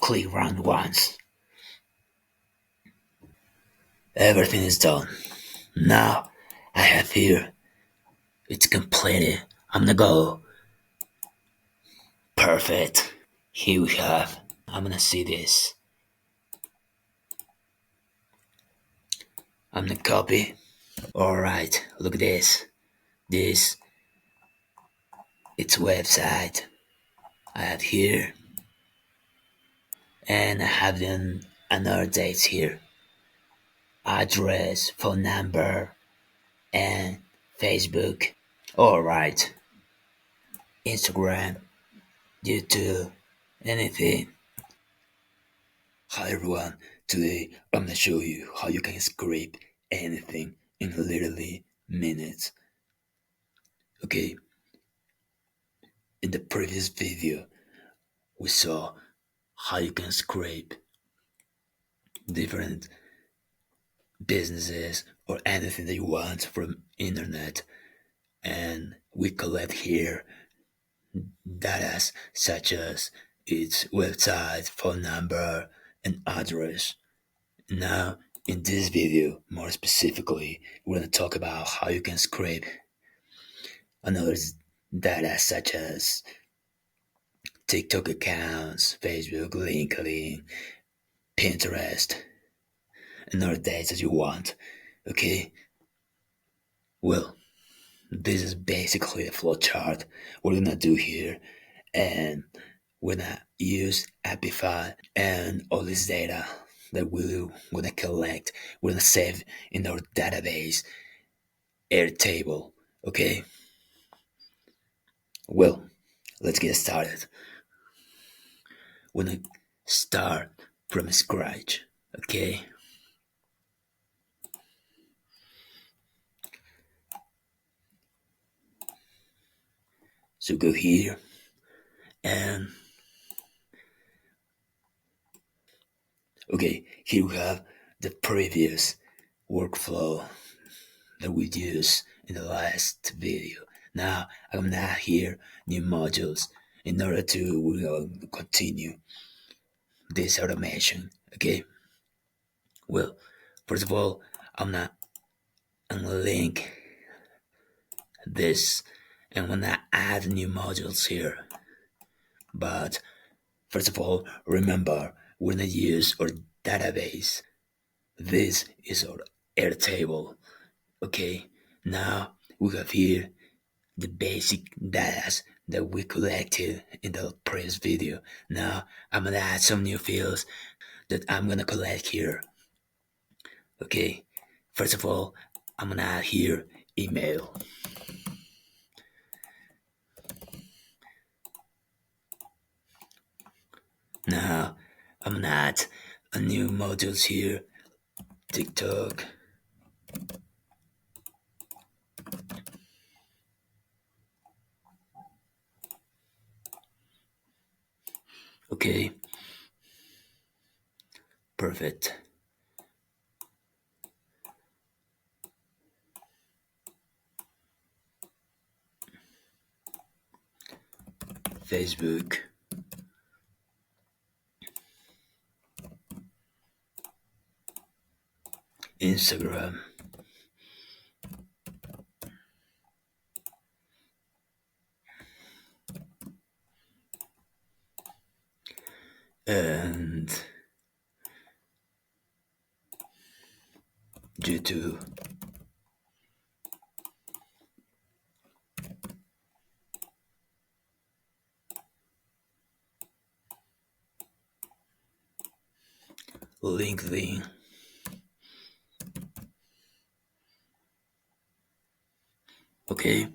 click run once. Everything is done. Now I have here, it's completed. I'm gonna go. Perfect. Here we have. I'm gonna see this. I'm gonna copy. Alright, look at this. This, it's website. I have here. And I have then another dates here. Address, phone number, and Facebook. Alright. Instagram, YouTube, anything. Hi everyone, today I'm gonna show you how you can script anything in literally minutes. Okay, in the previous video we saw how you can scrape different businesses or anything that you want from internet, and we collect here data such as its website, phone number, and address. Now, in this video, more specifically, we're going to talk about how you can scrape another data such as TikTok accounts, Facebook, LinkedIn, Pinterest, and other data that you want. Okay? Well, this is basically a flowchart we're gonna do here, and we're gonna use Apify and all this data that we're gonna collect, we're gonna save in our database Airtable. Okay, well, let's get started. We're gonna start from scratch. Okay, so go here and okay, here we have the previous workflow that we used in the last video. Now I'm gonna add here new modules in order to continue this automation. Okay. Well, first of all, I'm gonna unlink this and I'm gonna add new modules here. But first of all, remember we're gonna use our database. This is our Airtable. Okay. Now we have here the basic data that we collected in the previous video. Now I'm gonna add some new fields that I'm gonna collect here. Okay, first of all, I'm gonna add here email. Now I'm gonna add a new modules here, TikTok. Okay, perfect. Facebook. Instagram. And YouTube. LinkedIn. Okay.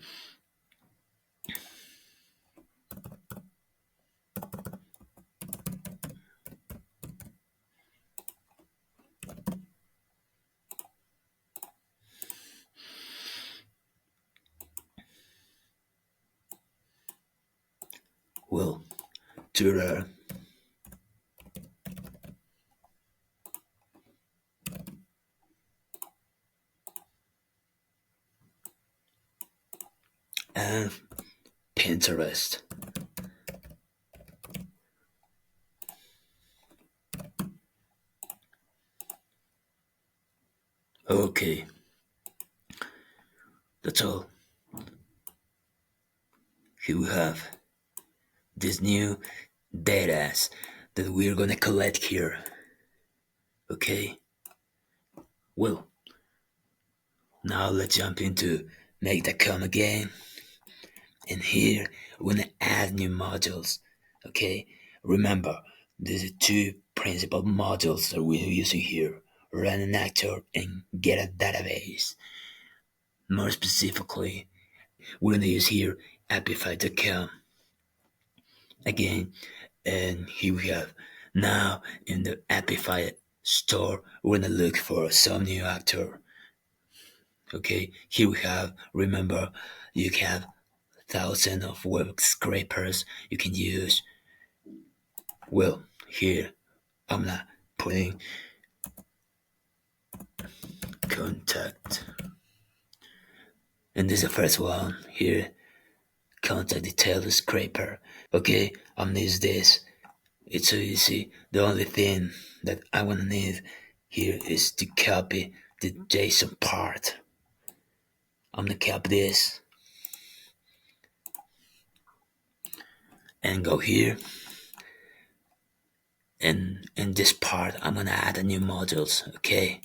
Well, Twitter. And Pinterest. Okay, that's all. Here we have this new data that we're gonna collect here. Okay, well, now let's jump into make the come again. And here we're gonna add new modules. Okay, remember these are two principal modules that we're using here: run an actor and get a database. More specifically, we're gonna use here Apify.com again, and here we have now in the Apify store. We're gonna look for some new actor. Okay, here we have. Remember, you have thousands of web scrapers you can use. Well, here I'm not putting contact, and this is the first one here. Contact detail scraper. Okay, I'm gonna use this. It's so easy. The only thing that I'm gonna need here is to copy the JSON part. I'm gonna copy this and go here. And in this part, I'm gonna add a new modules. Okay.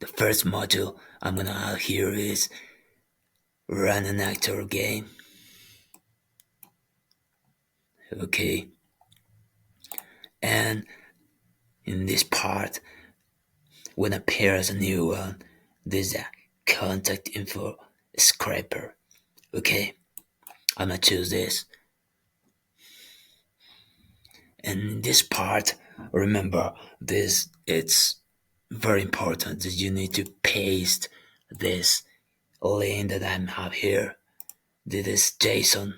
The first module I'm gonna add here is run an actor game. Okay. And in this part, when appears a new one, there's a contact info scraper. Okay. I'm gonna choose this. And in this part, remember this, it's very important that you need to paste this link that I have here. This is JSON.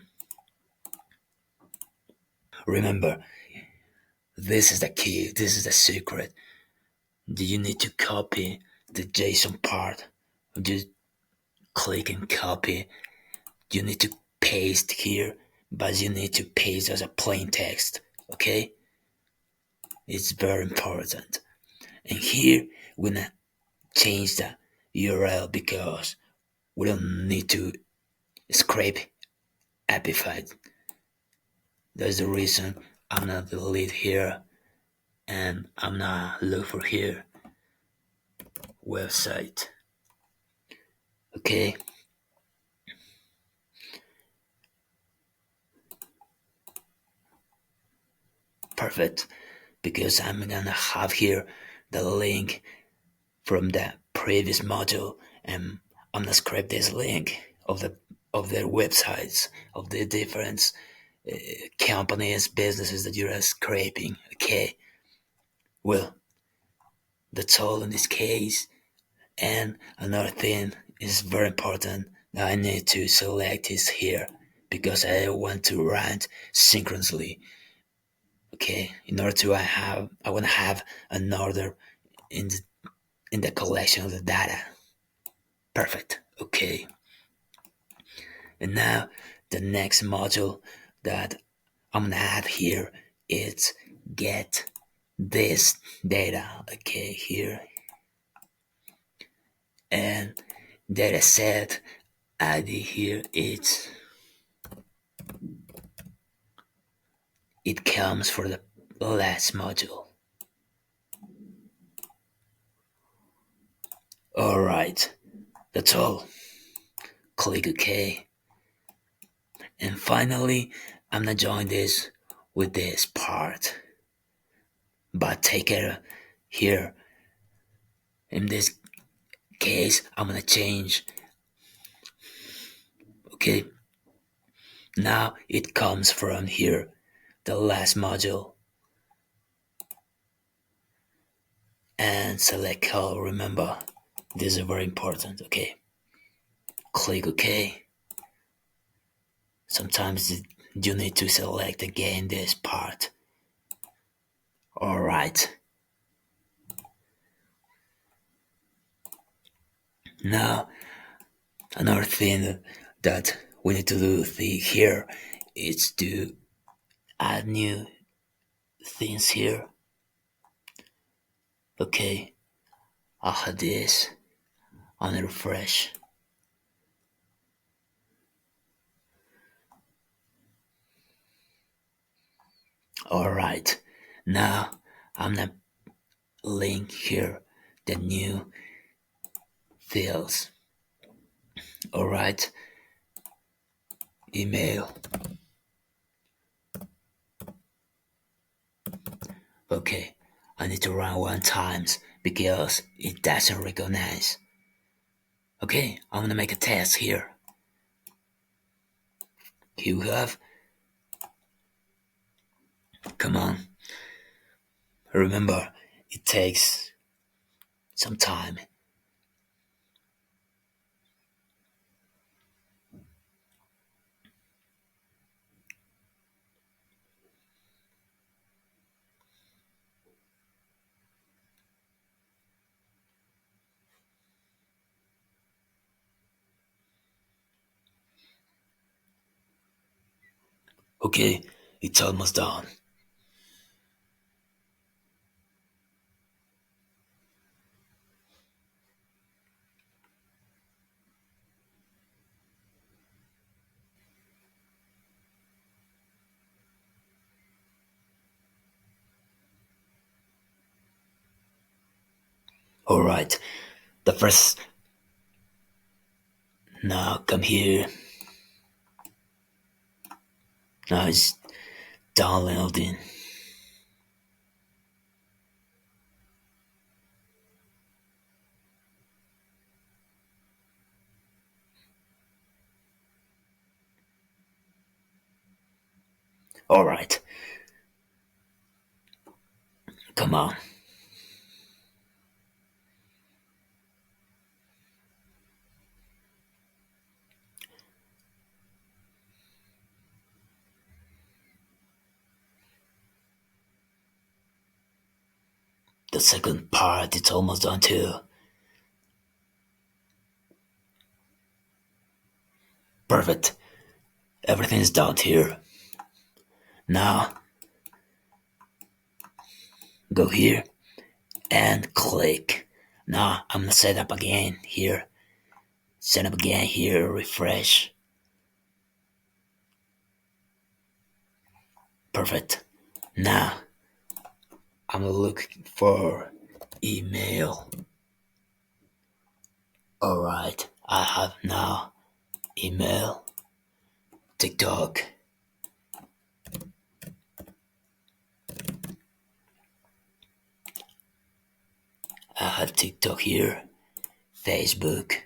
Remember, this is the key, this is the secret. You need to copy the JSON part. Just click and copy. You need to paste here, but you need to paste as a plain text. Okay? It's very important. And here we're gonna change the URL because we don't need to scrape Apify. That's the reason I'm gonna delete here and I'm gonna look for here website. Okay. Perfect. Because I'm gonna have here the link from the previous module and I'm gonna scrape this link of their websites of the different companies, businesses that you're scraping. Okay. Well, that's all in this case. And another thing is very important that I need to select is here because I want to run synchronously. Okay, in order to I want to have an order in the collection of the data. Perfect. Okay, and now the next module that I'm gonna add here is get this data. Okay, here and data set ID here it comes for the last module. Alright, that's all. Click OK. And finally, I'm gonna join this with this part. But take care here. In this case, I'm gonna change. Okay, now it comes from here, the last module. And select all, remember, this is very important, okay? Click OK. Sometimes you need to select again this part. Alright. Now, another thing that we need to do here is to add new things here. Okay, I'll have this on a refresh. Alright, now I'm gonna link here the new fields. Alright, email. Okay, I need to run one times because it doesn't recognize. Okay, I'm gonna make a test here. Here we have. Come on. Remember, it takes some time. Okay, it's almost done. Alright, the first. Now come here. Now it's downloading. Alright, come on. The second part is almost done too. Perfect. Everything's done here. Now go here and click. Now I'm gonna set up again here. Set up again here, refresh. Perfect. Now I'm looking for email. Alright, I have now email, TikTok, I have TikTok here, Facebook,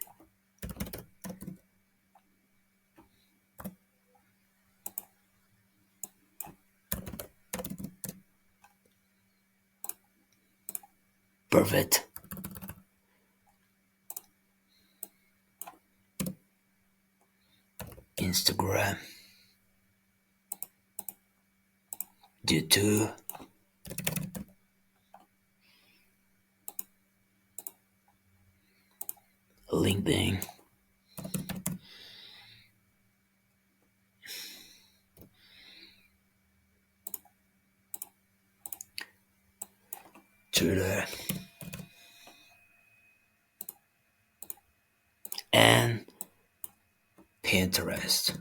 perfect. Instagram, YouTube, LinkedIn, Twitter, and Pinterest.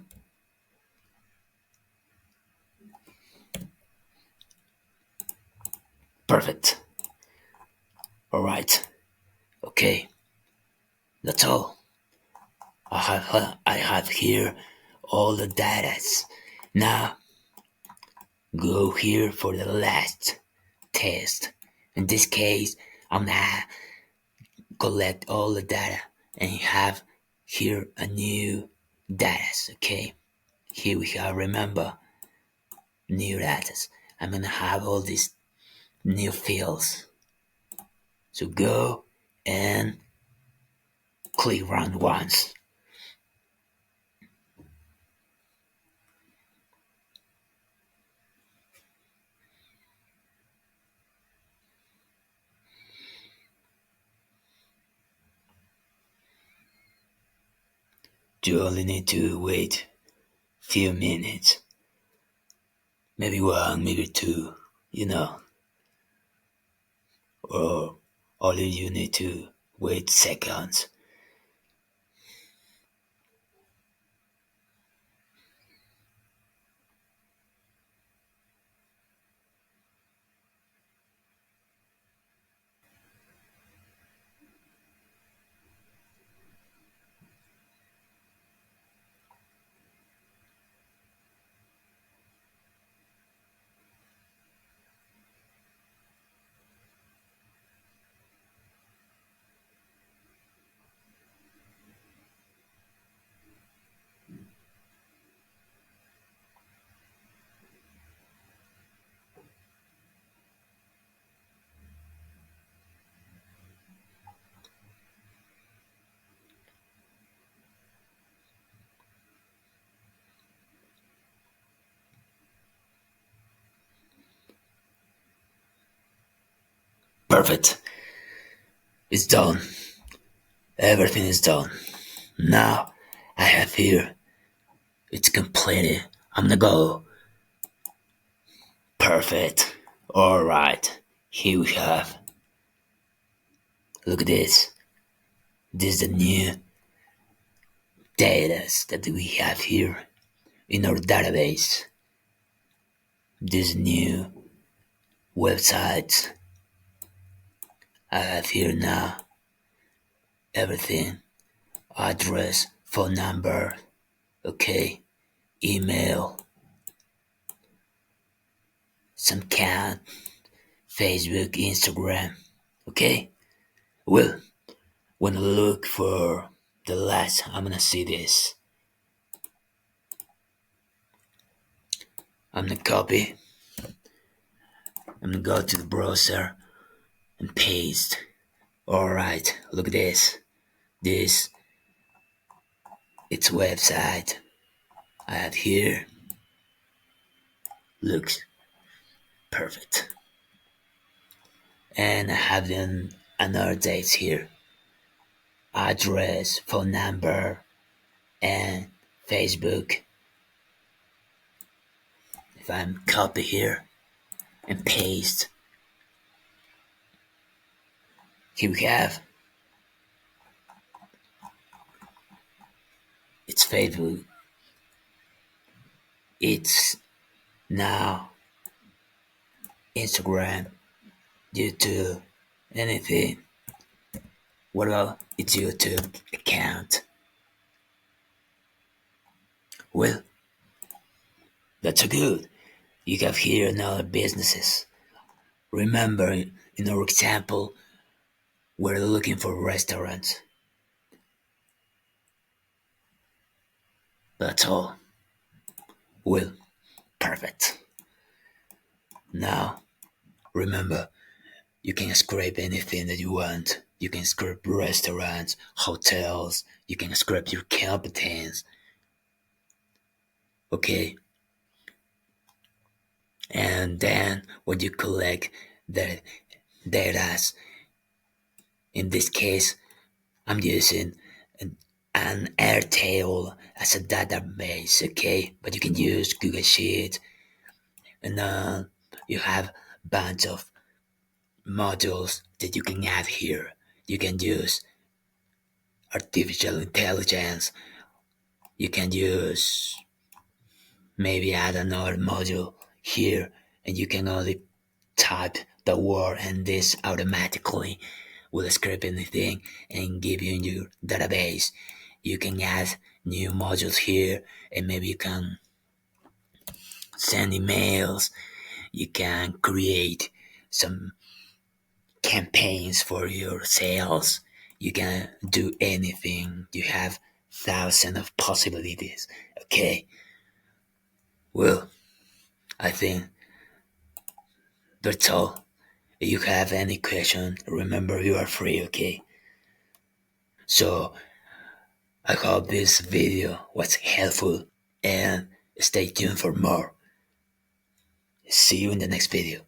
Perfect. Alright, okay, that's all. I have here all the data. Now go here for the last test. In this case, I'm gonna collect all the data and have here a new data. Okay, here we have, remember, new data. I'm gonna have all these new fields. So go and click run once. You only need to wait few minutes, maybe one, maybe two, or Only you need to wait seconds. Perfect. It's done. Everything is done. Now I have here. It's completed. I'm gonna go. Perfect. Alright. Here we have. Look at this. This is the new data that we have here in our database. This new website I have here now. Everything. Address, phone number, okay, email, some cat, Facebook, Instagram, okay? Well, when I look for the last, I'm gonna see this. I'm gonna copy, I'm gonna go to the browser and paste. Alright, look at this. This, it's website I have here. Looks perfect. And I have then another dates here. Address, phone number, and Facebook. If I'm copy here and paste, here we have it's Facebook. It's now Instagram, YouTube, anything. What about its YouTube account? Well, that's good. You have here another businesses. Remember, in our example, we're looking for restaurants. That's all. Well, perfect. Now, remember, you can scrape anything that you want. You can scrape restaurants, hotels, you can scrape your competence, okay? And then when you collect the data, in this case, I'm using an Airtable as a database, okay? But you can use Google Sheet, and you have a bunch of modules that you can add here. You can use artificial intelligence. You can use maybe add another module here, and you can only type the word, and this automatically will scrape anything and give you in your database. You can add new modules here, and maybe you can send emails. You can create some campaigns for your sales. You can do anything. You have thousands of possibilities. Okay. Well, I think that's all. If you have any question, remember you are free, okay? So I hope this video was helpful, and stay tuned for more. See you in the next video.